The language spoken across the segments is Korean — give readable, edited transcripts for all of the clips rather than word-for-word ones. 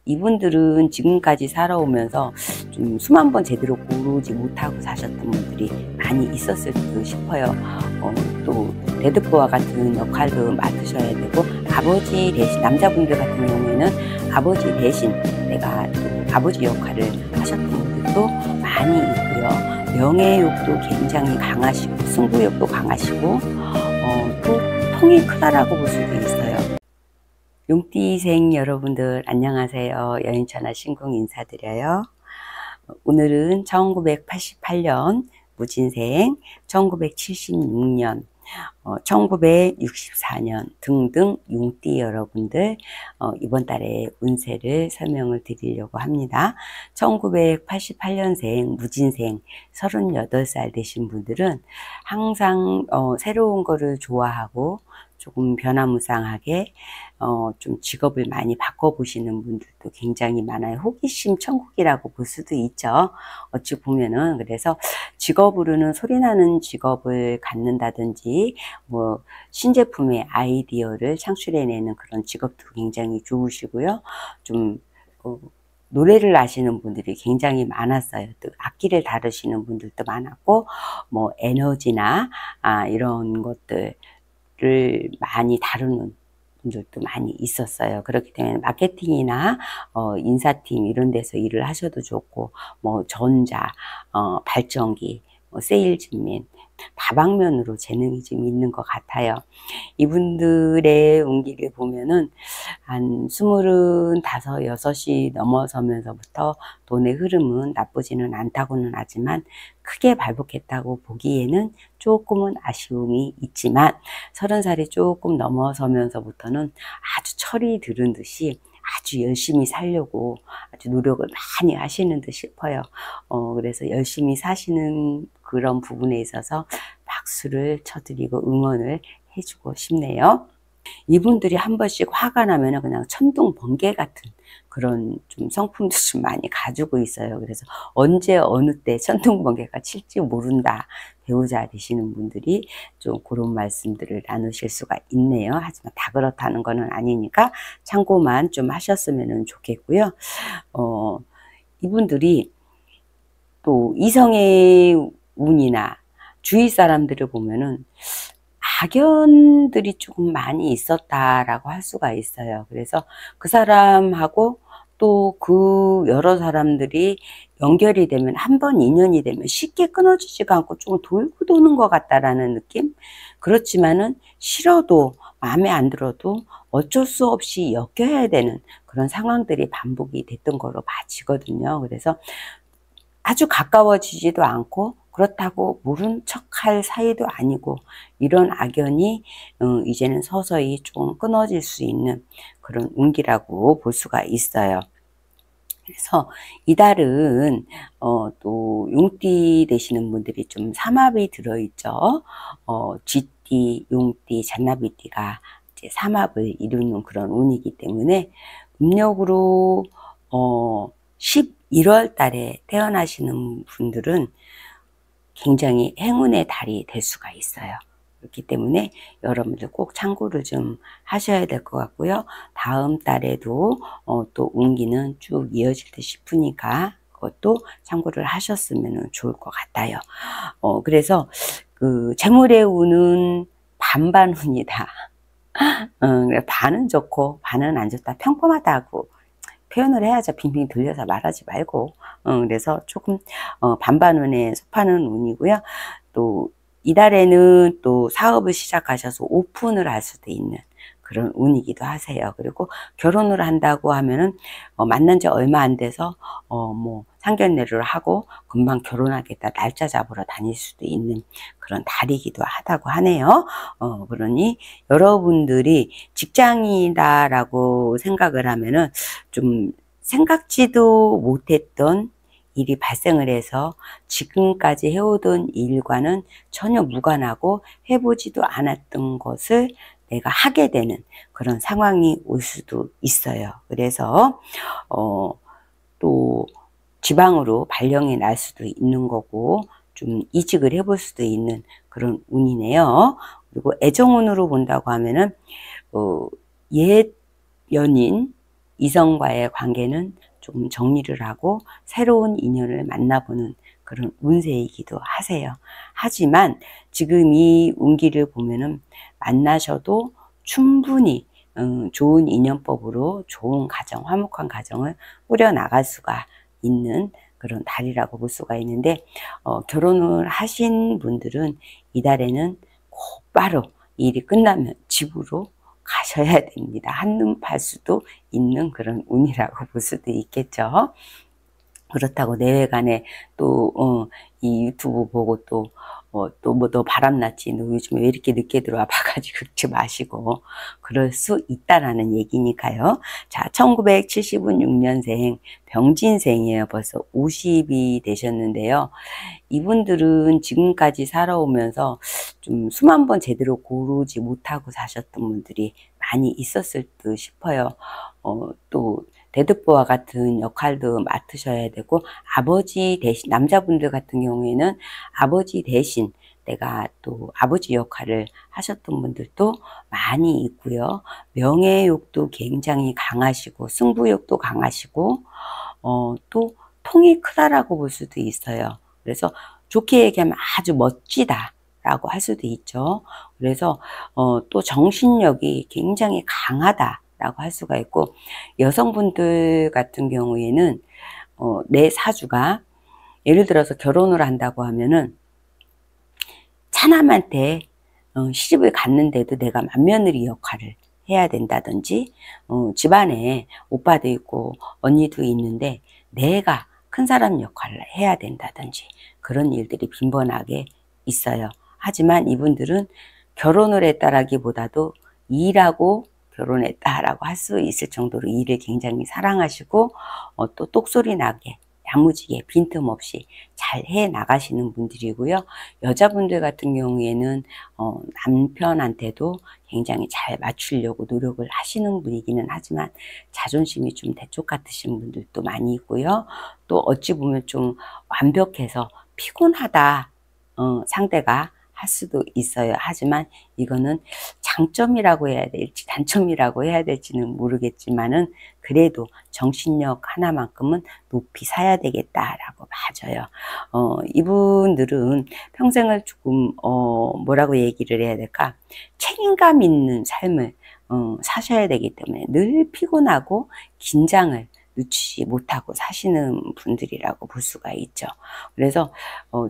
이분들은 지금까지 살아오면서 좀 숨 한 번 제대로 고르지 못하고 사셨던 분들이 많이 있었을 듯 싶어요. 또 대드보와 같은 역할도 맡으셔야 되고, 아버지 대신, 남자분들 같은 경우에는 아버지 대신 내가 또 아버지 역할을 하셨던 분들도 많이 있고요. 명예욕도 굉장히 강하시고, 승부욕도 강하시고, 또 통이 크다라고 볼 수도 있어요. 용띠생 여러분들 안녕하세요. 여인천하 신궁 인사드려요. 오늘은 1988년 무진생, 1976년, 1964년 등등 용띠 여러분들 이번 달에 운세를 설명을 드리려고 합니다. 1988년생 무진생 38살 되신 분들은 항상 새로운 거를 좋아하고 조금 변화무쌍하게 좀 직업을 많이 바꿔보시는 분들도 굉장히 많아요. 호기심 천국이라고 볼 수도 있죠. 어찌 보면은. 그래서 직업으로는 소리나는 직업을 갖는다든지 뭐 신제품의 아이디어를 창출해내는 그런 직업도 굉장히 좋으시고요. 좀 노래를 아시는 분들이 굉장히 많았어요. 또 악기를 다루시는 분들도 많았고, 뭐 에너지나 이런 것들 를 많이 다루는 분들도 많이 있었어요. 그렇기 때문에 마케팅이나 인사팀 이런 데서 일을 하셔도 좋고, 뭐 전자, 발전기, 세일즈맨 다방면으로 재능이 좀 있는 것 같아요. 이분들의 운기를 보면은 한 25, 6이 넘어서면서부터 돈의 흐름은 나쁘지는 않다고는 하지만 크게 발복했다고 보기에는 조금은 아쉬움이 있지만 30살이 조금 넘어서면서부터는 아주 철이 들은 듯이 아주 열심히 살려고 아주 노력을 많이 하시는 듯 싶어요. 그래서 열심히 사시는 그런 부분에 있어서 박수를 쳐드리고 응원을 해주고 싶네요. 이분들이 한 번씩 화가 나면 그냥 천둥 번개 같은 그런 좀 성품도 좀 많이 가지고 있어요. 그래서 언제 어느 때 천둥 번개가 칠지 모른다. 배우자 되시는 분들이 좀 그런 말씀들을 나누실 수가 있네요. 하지만 다 그렇다는 거는 아니니까 참고만 좀 하셨으면 좋겠고요. 이분들이 또 이성의 운이나 주위 사람들을 보면은 악연들이 조금 많이 있었다라고 할 수가 있어요. 그래서 그 사람하고 또 그 여러 사람들이 연결이 되면 한 번 인연이 되면 쉽게 끊어지지가 않고 조금 돌고 도는 것 같다라는 느낌? 그렇지만은 싫어도 마음에 안 들어도 어쩔 수 없이 엮여야 되는 그런 상황들이 반복이 됐던 거로 봐지거든요. 그래서 아주 가까워지지도 않고 그렇다고 모른 척할 사이도 아니고 이런 악연이 이제는 서서히 좀 끊어질 수 있는 그런 운기라고 볼 수가 있어요. 그래서 이달은 또 용띠 되시는 분들이 좀 삼합이 들어있죠. 쥐띠, 용띠, 잔나비띠가 이제 삼합을 이루는 그런 운이기 때문에 음력으로 11월 달에 태어나시는 분들은 굉장히 행운의 달이 될 수가 있어요. 그렇기 때문에 여러분들 꼭 참고를 좀 하셔야 될 것 같고요. 다음 달에도 또 운기는 쭉 이어질 듯 싶으니까 그것도 참고를 하셨으면 좋을 것 같아요. 그래서 그 재물의 운은 반반 운이다. 반은 좋고 반은 안 좋다. 평범하다고 표현을 해야죠. 빙빙 돌려서 말하지 말고. 그래서 조금 반반운에 속하는 운이고요. 또 이달에는 또 사업을 시작하셔서 오픈을 할 수도 있는 그런 운이기도 하세요. 그리고 결혼을 한다고 하면은 만난 지 얼마 안 돼서 뭐 상견례를 하고 금방 결혼하겠다 날짜 잡으러 다닐 수도 있는 그런 달이기도 하다고 하네요. 그러니 여러분들이 직장이다라고 생각을 하면은 좀 생각지도 못했던 일이 발생을 해서 지금까지 해오던 일과는 전혀 무관하고 해보지도 않았던 것을 내가 하게 되는 그런 상황이 올 수도 있어요. 그래서 또 지방으로 발령이 날 수도 있는 거고 좀 이직을 해볼 수도 있는 그런 운이네요. 그리고 애정운으로 본다고 하면은 옛 연인 이성과의 관계는 조금 정리를 하고 새로운 인연을 만나보는 그런 운세이기도 하세요. 하지만 지금 이 운기를 보면은 만나셔도 충분히 좋은 인연법으로 좋은 가정, 화목한 가정을 꾸려나갈 수가 있는 그런 달이라고 볼 수가 있는데, 결혼을 하신 분들은 이달에는 곧바로 일이 끝나면 집으로 가셔야 됩니다. 한눈 팔 수도 있는 그런 운이라고 볼 수도 있겠죠. 그렇다고 내외간에 또 이 유튜브 보고 또 뭐 너 바람났지, 너 요즘에 왜 이렇게 늦게 들어와 봐가지고 그러지 마시고, 그럴 수 있다라는 얘기니까요. 자, 1976년생 병진생이에요. 벌써 50이 되셨는데요. 이분들은 지금까지 살아오면서 좀 수만 번 제대로 고르지 못하고 사셨던 분들이 많이 있었을 듯 싶어요. 또 대득보와 같은 역할도 맡으셔야 되고, 아버지 대신, 남자분들 같은 경우에는 아버지 대신 내가 또 아버지 역할을 하셨던 분들도 많이 있고요. 명예욕도 굉장히 강하시고 승부욕도 강하시고 또 통이 크다라고 볼 수도 있어요. 그래서 좋게 얘기하면 아주 멋지다라고 할 수도 있죠. 그래서 또 정신력이 굉장히 강하다라고 할 수가 있고, 여성분들 같은 경우에는 내 사주가 예를 들어서 결혼을 한다고 하면은 차남한테 시집을 갔는데도 내가 맏며느리 역할을 해야 된다든지, 집안에 오빠도 있고 언니도 있는데 내가 큰 사람 역할을 해야 된다든지, 그런 일들이 빈번하게 있어요. 하지만 이분들은 결혼을 했다라기보다도 일하고 결혼했다라고 할 수 있을 정도로 일을 굉장히 사랑하시고 또 똑소리 나게 야무지게 빈틈없이 잘 해 나가시는 분들이고요. 여자분들 같은 경우에는 남편한테도 굉장히 잘 맞추려고 노력을 하시는 분이기는 하지만 자존심이 좀 대쪽 같으신 분들도 많이 있고요. 또 어찌 보면 좀 완벽해서 피곤하다 상대가 할 수도 있어요. 하지만 이거는 장점이라고 해야 될지 단점이라고 해야 될지는 모르겠지만은 그래도 정신력 하나만큼은 높이 사야 되겠다라고 봐져요. 이분들은 평생을 조금 뭐라고 얘기를 해야 될까? 책임감 있는 삶을 사셔야 되기 때문에 늘 피곤하고 긴장을 늦추지 못하고 사시는 분들이라고 볼 수가 있죠. 그래서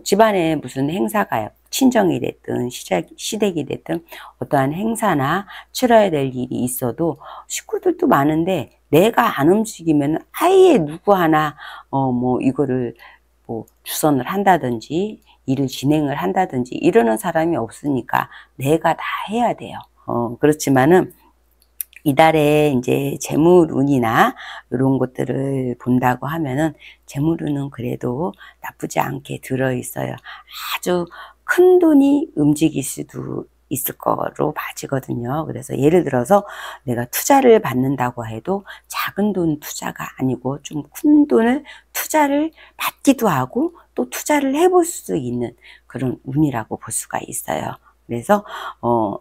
집안에 무슨 행사가 친정이 됐든 시댁이 됐든 어떠한 행사나 치러야 될 일이 있어도 식구들도 많은데 내가 안 움직이면 아예 누구 하나 뭐 이거를 뭐 주선을 한다든지 일을 진행을 한다든지 이러는 사람이 없으니까 내가 다 해야 돼요. 그렇지만은 이달에 이제 재물운이나 이런 것들을 본다고 하면은 재물운은 그래도 나쁘지 않게 들어있어요. 아주 큰 돈이 움직일 수도 있을 거로 봐지거든요. 그래서 예를 들어서 내가 투자를 받는다고 해도 작은 돈 투자가 아니고 좀 큰 돈을 투자를 받기도 하고 또 투자를 해볼 수도 있는 그런 운이라고 볼 수가 있어요. 그래서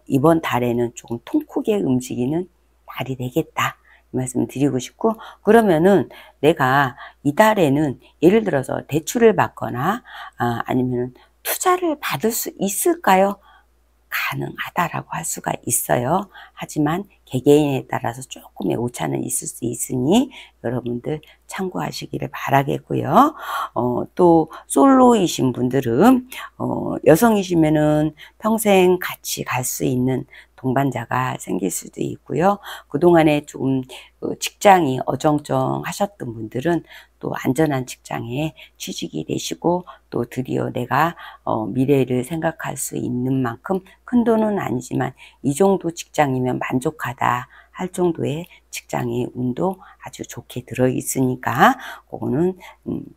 이번 달에는 조금 통 크게 움직이는 달이 되겠다 이 말씀 드리고 싶고, 그러면은 내가 이달에는 예를 들어서 대출을 받거나 아니면 투자를 받을 수 있을까요? 가능하다라고 할 수가 있어요. 하지만 개개인에 따라서 조금의 오차는 있을 수 있으니 여러분들 참고하시기를 바라겠고요. 또 솔로이신 분들은 여성이시면은 평생 같이 갈 수 있는 동반자가 생길 수도 있고요. 그동안에 좀 직장이 어정쩡하셨던 분들은 또 안전한 직장에 취직이 되시고 또 드디어 내가 미래를 생각할 수 있는 만큼 큰 돈은 아니지만 이 정도 직장이면 만족하다 할 정도의 직장의 운도 아주 좋게 들어 있으니까 그거는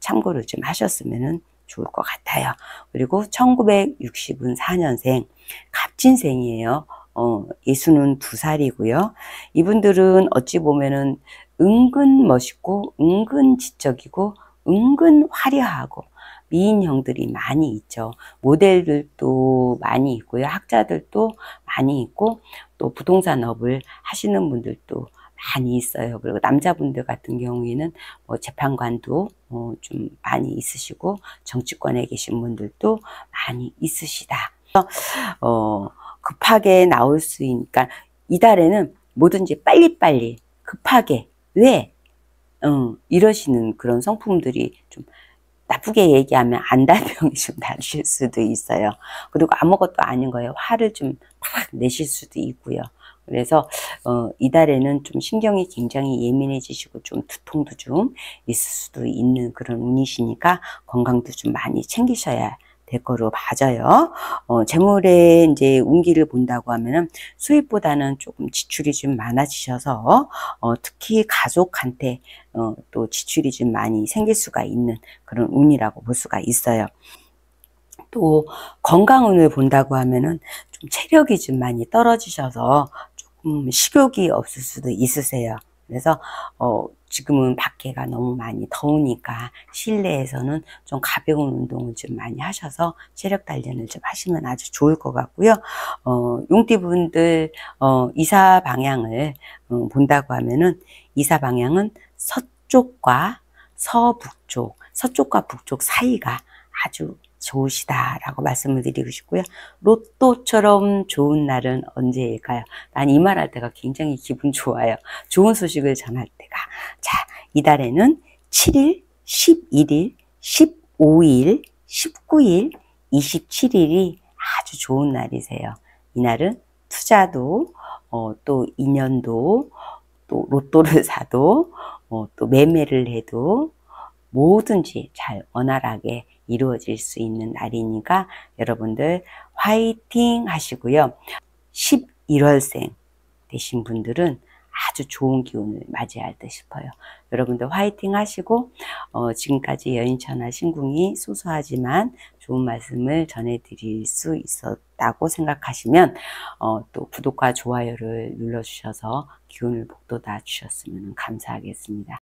참고를 좀 하셨으면 좋을 것 같아요. 그리고 1964년생 갑진생이에요. 예수는 2살이고요. 이분들은 어찌 보면은 은근 멋있고 은근 지적이고 은근 화려하고 미인형들이 많이 있죠. 모델들도 많이 있고요. 학자들도 많이 있고 또 부동산업을 하시는 분들도 많이 있어요. 그리고 남자분들 같은 경우에는 뭐 재판관도 좀 많이 있으시고 정치권에 계신 분들도 많이 있으시다. 급하게 나올 수 있으니까 이달에는 뭐든지 빨리빨리 급하게 왜 이러시는 그런 성품들이 좀 나쁘게 얘기하면 안달병이 좀 나실 수도 있어요. 그리고 아무것도 아닌 거예요. 화를 좀 팍 내실 수도 있고요. 그래서 이달에는 좀 신경이 굉장히 예민해지시고 좀 두통도 좀 있을 수도 있는 그런 운이시니까 건강도 좀 많이 챙기셔야 될 거로 봐져요. 재물에 이제 운기를 본다고 하면은 수입보다는 조금 지출이 좀 많아지셔서 특히 가족한테 또 지출이 좀 많이 생길 수가 있는 그런 운이라고 볼 수가 있어요. 또 건강운을 본다고 하면은 좀 체력이 좀 많이 떨어지셔서 조금 식욕이 없을 수도 있으세요. 그래서 지금은 밖에가 너무 많이 더우니까 실내에서는 좀 가벼운 운동을 좀 많이 하셔서 체력 단련을 좀 하시면 아주 좋을 것 같고요. 용띠분들 이사 방향을 본다고 하면은 이사 방향은 서쪽과 서북쪽, 서쪽과 북쪽 사이가 아주 좋으시다라고 말씀을 드리고 싶고요. 로또처럼 좋은 날은 언제일까요? 난 이 말할 때가 굉장히 기분 좋아요. 좋은 소식을 전할 때가. 자, 이달에는 7일, 11일, 15일, 19일, 27일이 아주 좋은 날이세요. 이날은 투자도, 또 인연도, 또 로또를 사도, 또 매매를 해도 뭐든지 잘 원활하게 이루어질 수 있는 날이니까 여러분들 화이팅 하시고요. 11월생 되신 분들은 아주 좋은 기운을 맞이할 듯 싶어요. 여러분들 화이팅 하시고 지금까지 여인천하 신궁이 소소하지만 좋은 말씀을 전해드릴 수 있었다고 생각하시면 또 구독과 좋아요를 눌러주셔서 기운을 북돋아 주셨으면 감사하겠습니다.